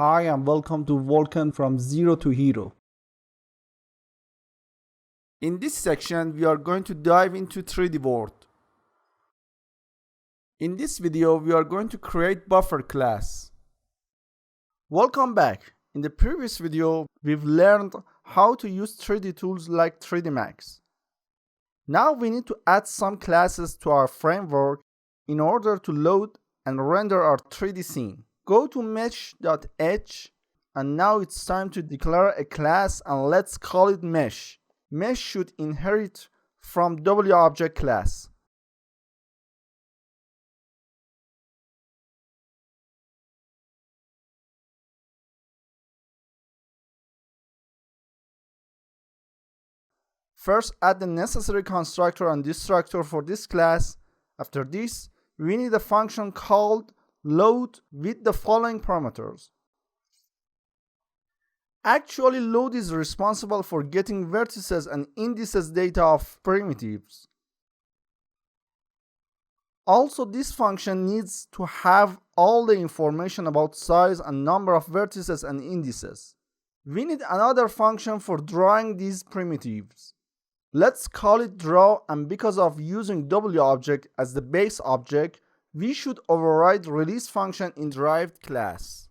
Hi and welcome to Vulkan from Zero to Hero. In this section, we are going to dive into 3D world. In this video, we are going to create buffer class. Welcome back. In the previous video, we've learned how to use 3D tools like 3D Max. Now we need to add some classes to our framework in order to load and render our 3D scene. Go to mesh.edge and now it's time to declare a class and let's call it mesh. Mesh should inherit from WObject class. First, add the necessary constructor and destructor for this class. After this, we need a function called load with the following parameters. Actually, load is responsible for getting vertices and indices data of primitives. Also, this function needs to have all the information about size and number of vertices and indices. We need another function for drawing these primitives. Let's call it draw, and because of using WObject as the base object, we should override release function in derived class.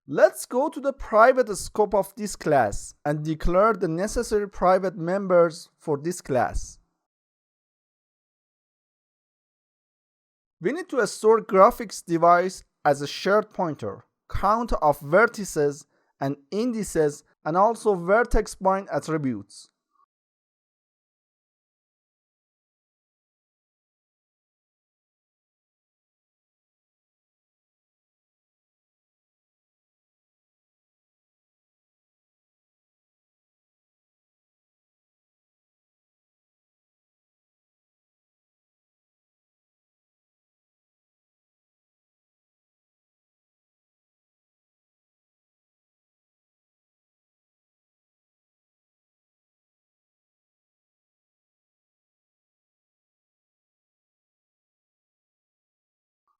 Let's go to the private scope of this class and declare the necessary private members for this class. We need to store graphics device as a shared pointer, count of vertices and indices, and also vertex point attributes.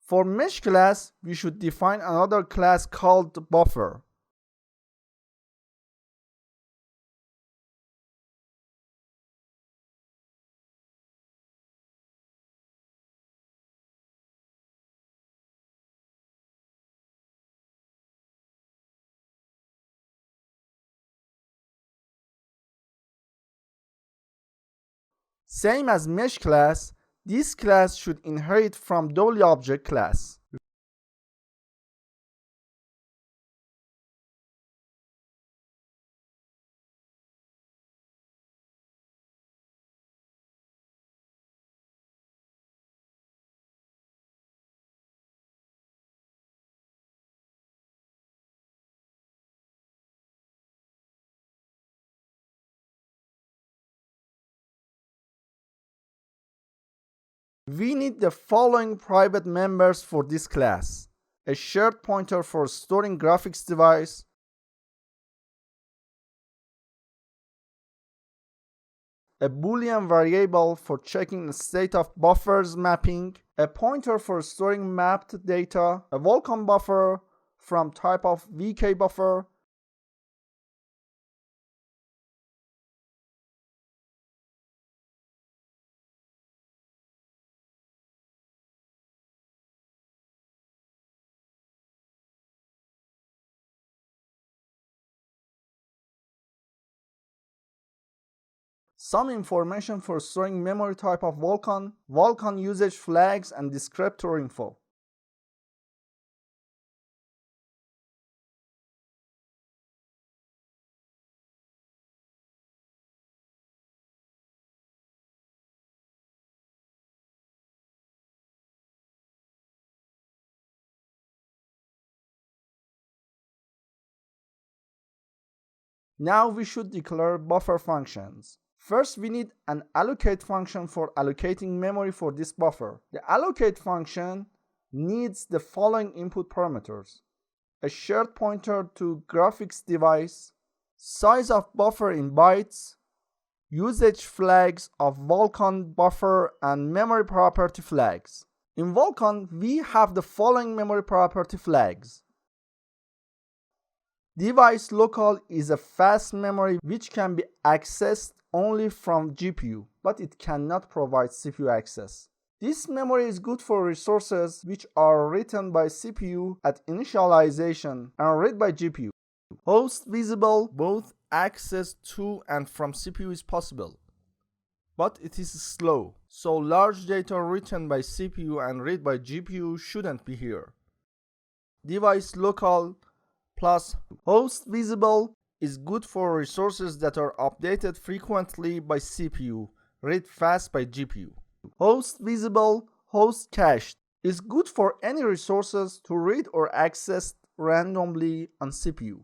For mesh class, we should define another class called buffer. Same as mesh class, this class should inherit from WObject class. We need the following private members for this class: a shared pointer for storing graphics device, a boolean variable for checking the state of buffers mapping, a pointer for storing mapped data, a Vulkan buffer from type of VK buffer, some information for storing memory type of Vulkan, Vulkan usage flags, and descriptor info. Now we should declare buffer functions. First, we need an allocate function for allocating memory for this buffer. The allocate function needs the following input parameters: a shared pointer to graphics device, size of buffer in bytes, usage flags of Vulkan buffer and memory property flags. In Vulkan, we have the following memory property flags. Device local is a fast memory which can be accessed only from GPU, but it cannot provide CPU access. This memory is good for resources which are written by CPU at initialization and read by GPU. Host visible, both access to and from CPU is possible, but it is slow, so large data written by CPU and read by GPU shouldn't be here. Device local plus host visible is good for resources that are updated frequently by CPU, read fast by GPU. Host visible, host cached is good for any resources to read or access randomly on CPU.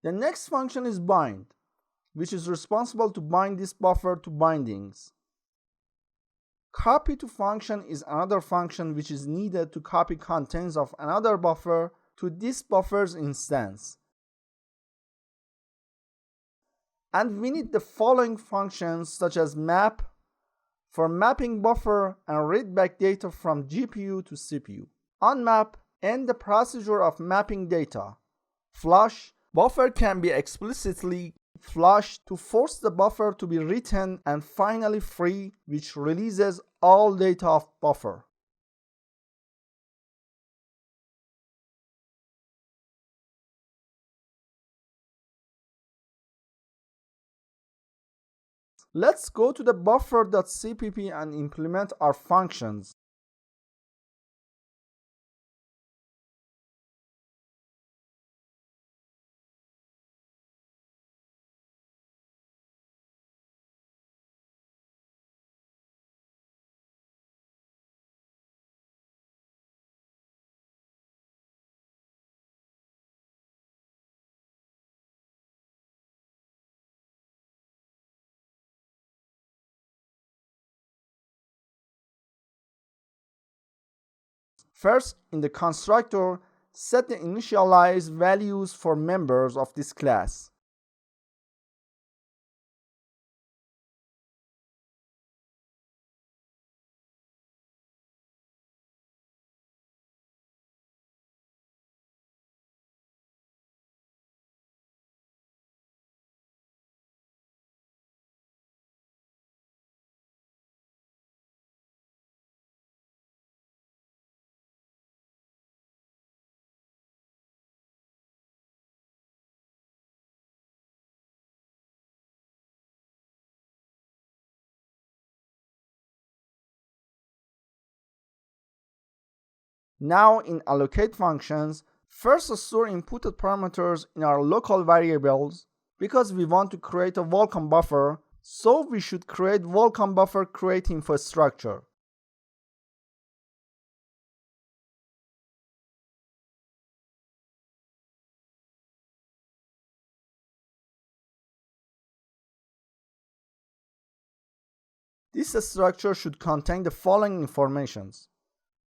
The next function is bind, which is responsible to bind this buffer to bindings. Copy to function is another function which is needed to copy contents of another buffer to this buffer's instance. And we need the following functions such as map for mapping buffer and read back data from GPU to CPU. Unmap, end the procedure of mapping data. Flush, buffer can be explicitly flushed to force the buffer to be written, and finally free, which releases all data of buffer. Let's go to the buffer.cpp and implement our functions. First, in the constructor, set the initialized values for members of this class. Now in allocate functions, first store inputted parameters in our local variables because we want to create a Vulkan buffer, so we should create Vulkan buffer create infrastructure. This structure should contain the following informations: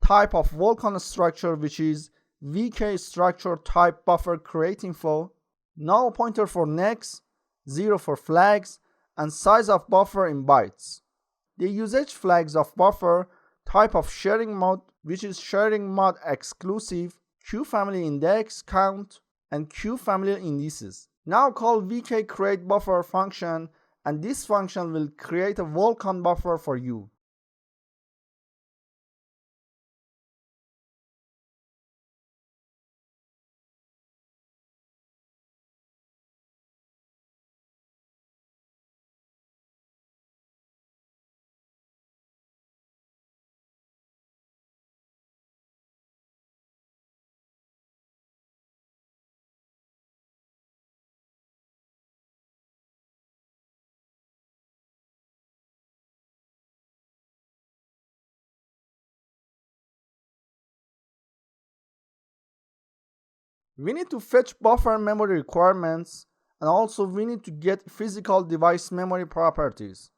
type of Vulkan structure, which is vk structure type buffer create info, null pointer for next, 0 for flags, and size of buffer in bytes. The usage flags of buffer, type of sharing mode, which is sharing mode exclusive, queue family index count, and queue family indices. Now call vk create buffer function, and this function will create a Vulkan buffer for you. We need to fetch buffer memory requirements, and also we need to get physical device memory properties.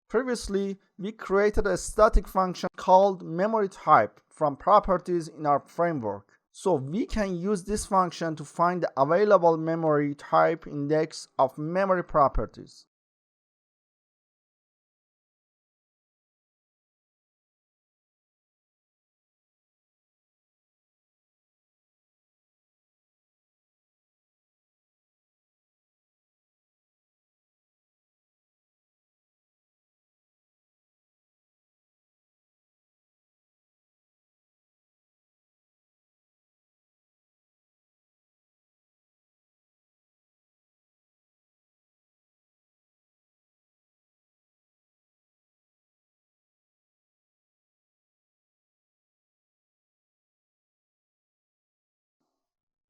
Previously, we created a static function called memory type from properties in our framework. So we can use this function to find the available memory type index of memory properties.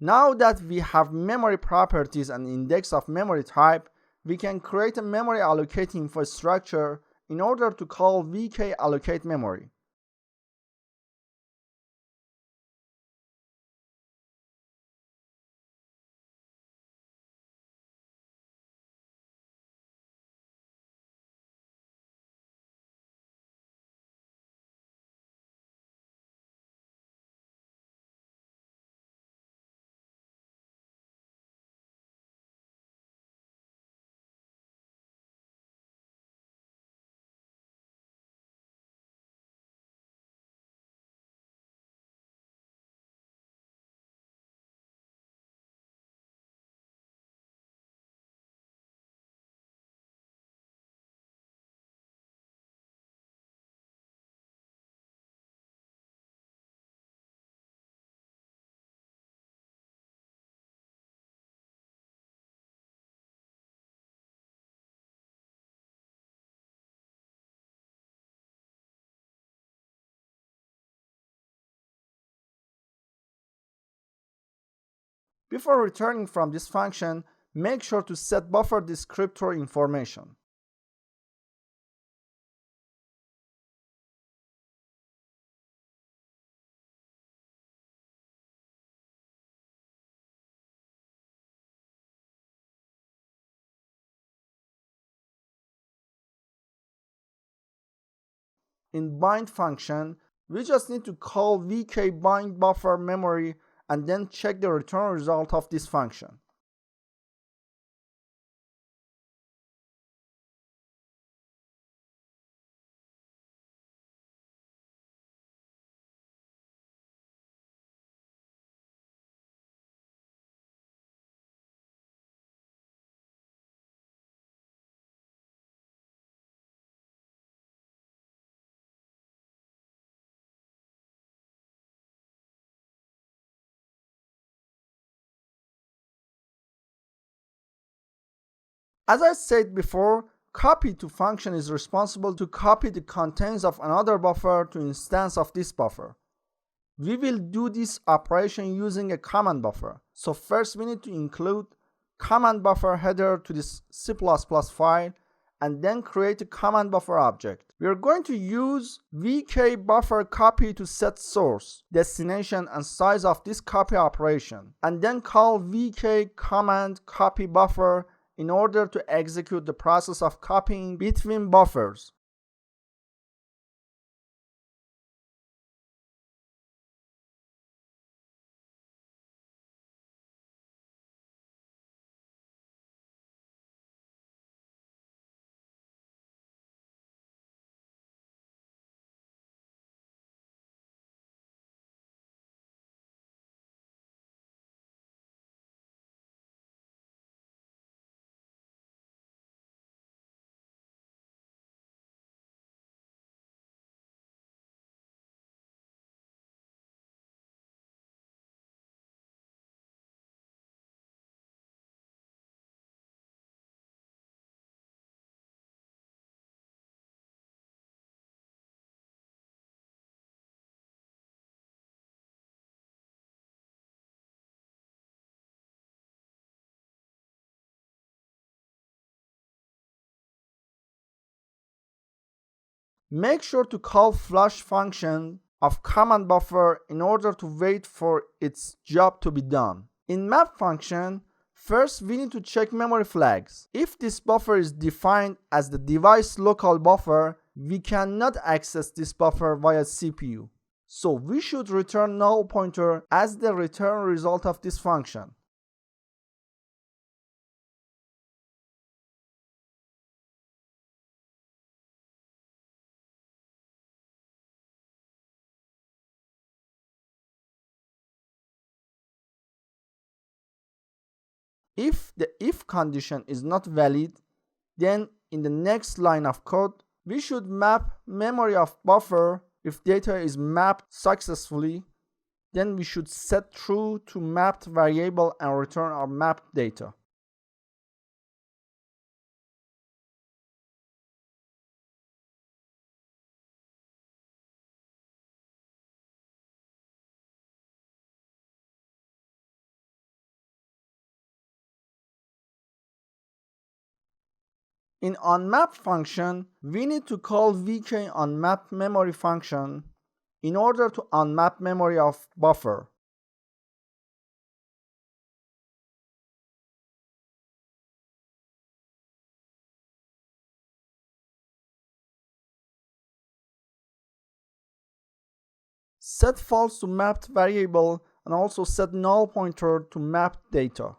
Now that we have memory properties and index of memory type, we can create a memory allocate infrastructure in order to call vk allocate memory. Before returning from this function, make sure to set buffer descriptor information. In bind function, we just need to call vk bind buffer memory and then check the return result of this function. As I said before, copy to function is responsible to copy the contents of another buffer to instance of this buffer. We will do this operation using a command buffer. So first we need to include command buffer header to this C++ file and then create a command buffer object. We are going to use vk buffer copy to set source, destination and size of this copy operation, and then call vk command copy buffer in order to execute the process of copying between buffers. Make sure to call flush function of command buffer in order to wait for its job to be done. In map function, First, we need to check memory flags. If this buffer is defined as the device local buffer, we cannot access this buffer via CPU. So we should return null pointer as the return result of this function. If the if condition is not valid, then in the next line of code, we should map memory of buffer. If data is mapped successfully, then we should set true to mapped variable and return our mapped data. In onMap function, we need to call vk onMap memory function in order to unmap memory of buffer. Set false to mapped variable and also set null pointer to mapped data.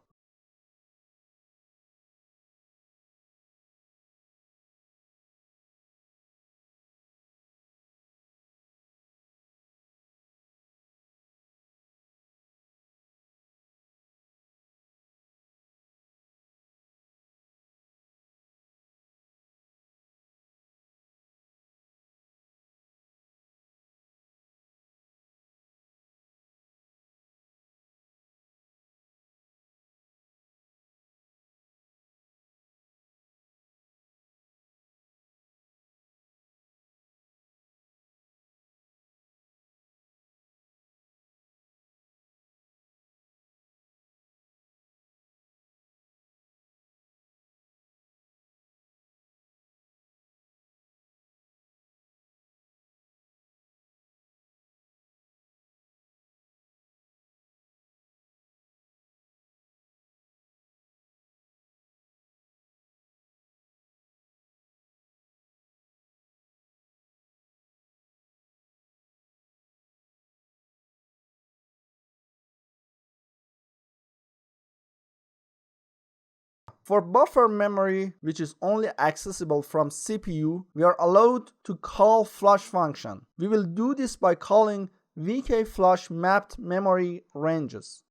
For buffer memory, which is only accessible from CPU, we are allowed to call flush function. We will do this by calling vk-flush mapped memory ranges.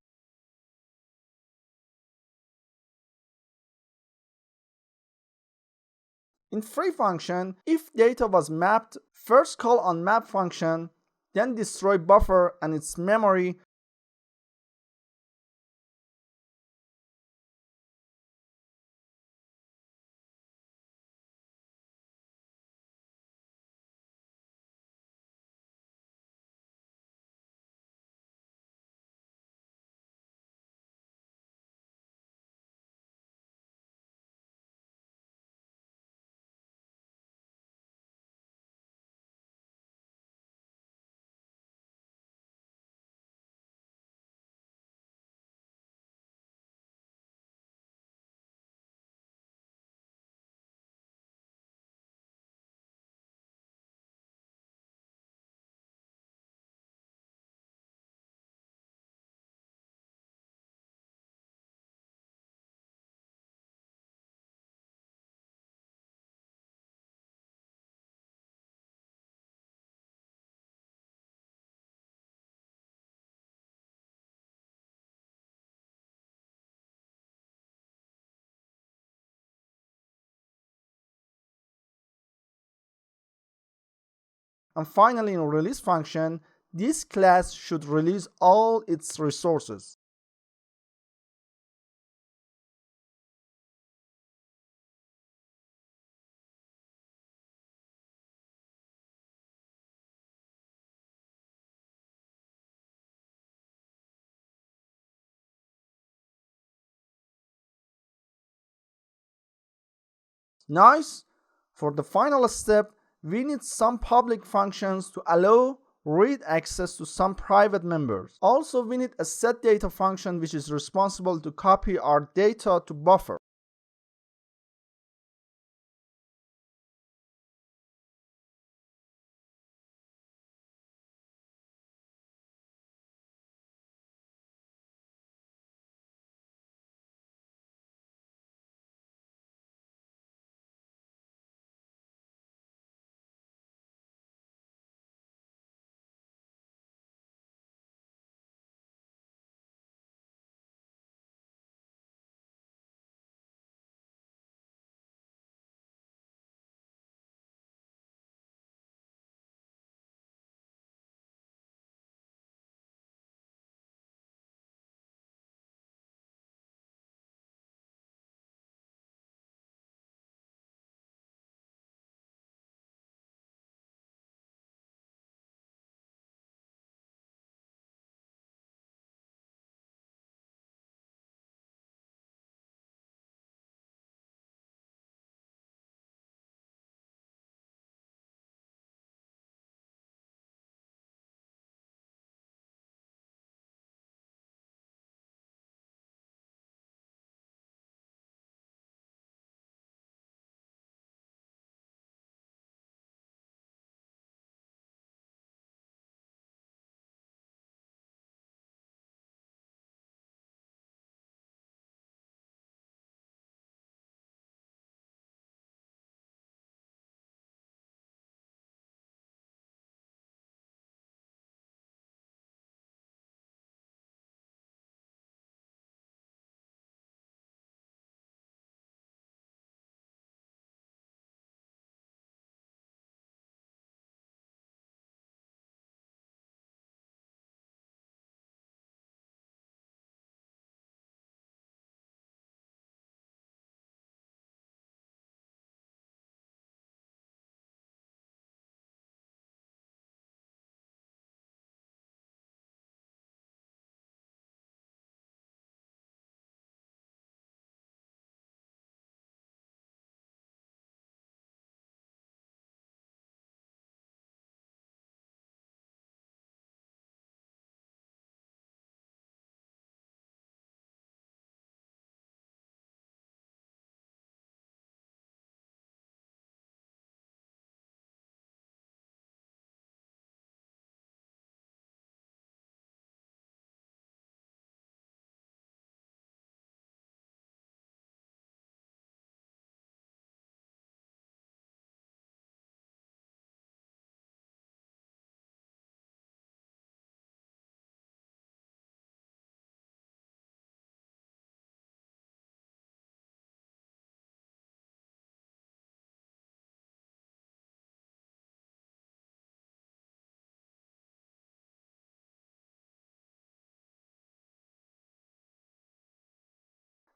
In free function, if data was mapped, first call onMap function, then destroy buffer and its memory. And finally, in release function, this class should release all its resources. Nice. For the final step, we need some public functions to allow read access to some private members. Also, we need a setData function which is responsible to copy our data to buffer.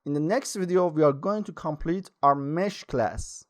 In the next video, we are going to complete our mesh class.